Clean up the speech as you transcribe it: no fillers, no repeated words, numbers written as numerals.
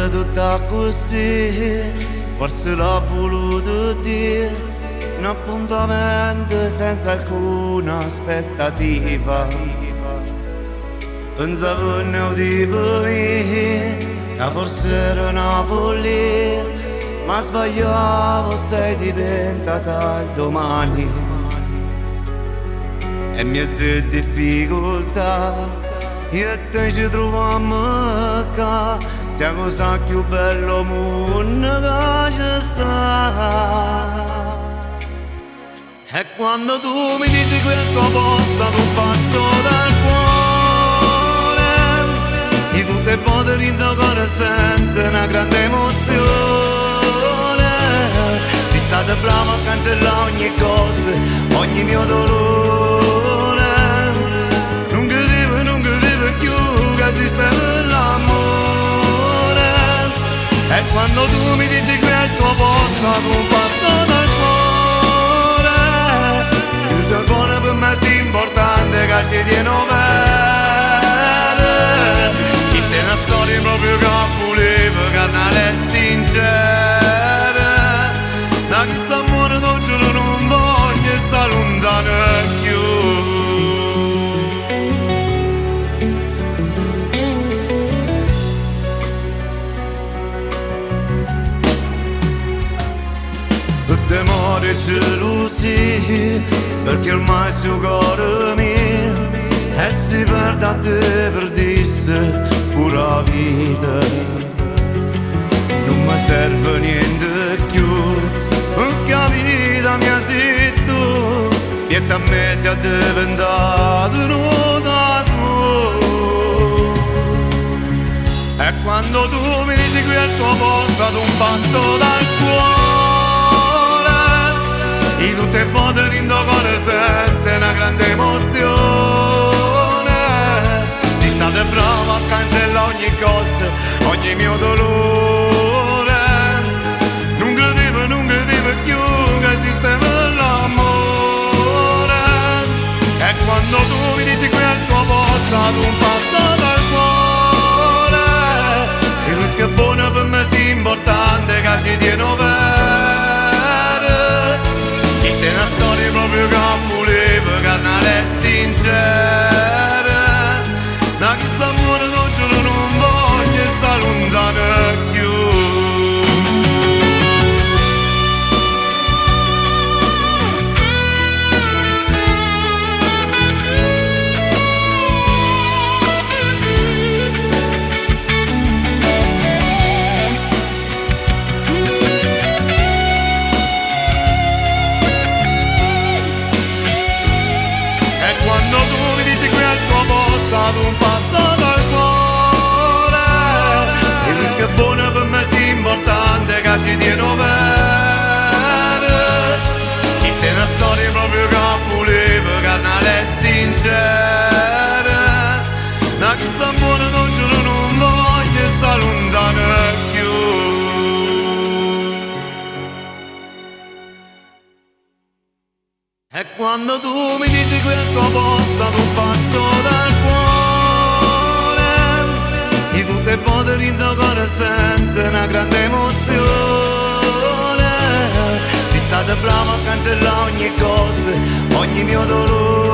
bene tutta così, forse l'ho voluto dire, un appuntamento senza alcuna aspettativa. Pensavo non di poi, che forse era una follia, ma sbagliavo, stai diventata il domani. E mezze difficoltà, io e te ci troviamo qua, sia cosa più bello mondo che ci sta. E quando tu mi dici quel tuo posto ad un passo dal cuore, di tutte le volte rindo cuore sente una grande emozione. Sei stata brava a cancellare ogni cosa, ogni mio dolore. Non credevo più che esisteva l'amore. E quando tu mi dici che è il tuo posto ad un passo dal cuore, il tuo cuore per me è importante che ci tiene vero. Questa è una storia proprio che volevo, carnale e sincera. Da questo amore non giuro non voglio stare lontano più. Temore e gelosia, perché ormai sul cuore mio e si perde a te per dirsi pure la vita. Non mi serve niente più, perché la vita mia sei tu, e a me si è diventato nuda tu. E quando tu mi dici qui è il tuo posto ad un passo dal cuore, di tutte le volte rindo cuore sente una grande emozione. Sei stata brava a cancellare ogni cosa, ogni mio dolore. Non credevo più che esisteva l'amore. E quando tu mi dici qui è il tuo posto ad un passo dal cuore, e tu che è buona per me è importante che ci tiene vero. Questa è una storia proprio che volevo, carnale e sincera. Da questo amore non giuro non voglio stare lontano più. Quando tu mi dici qui è il tuo posto ad un passo dal cuore, e tu che è buona per me è importante che ci tiene vero. Questa è una storia proprio che volevo, carnale e sincera. Da questo amore non giuro non voglio stare lontano più. E quando tu mi dici quel tuo posto ad un passo dal cuore, di tutte le volte rindo cuore sente una grande emozione. Sei stata brava a cancellare ogni cosa, ogni mio dolore.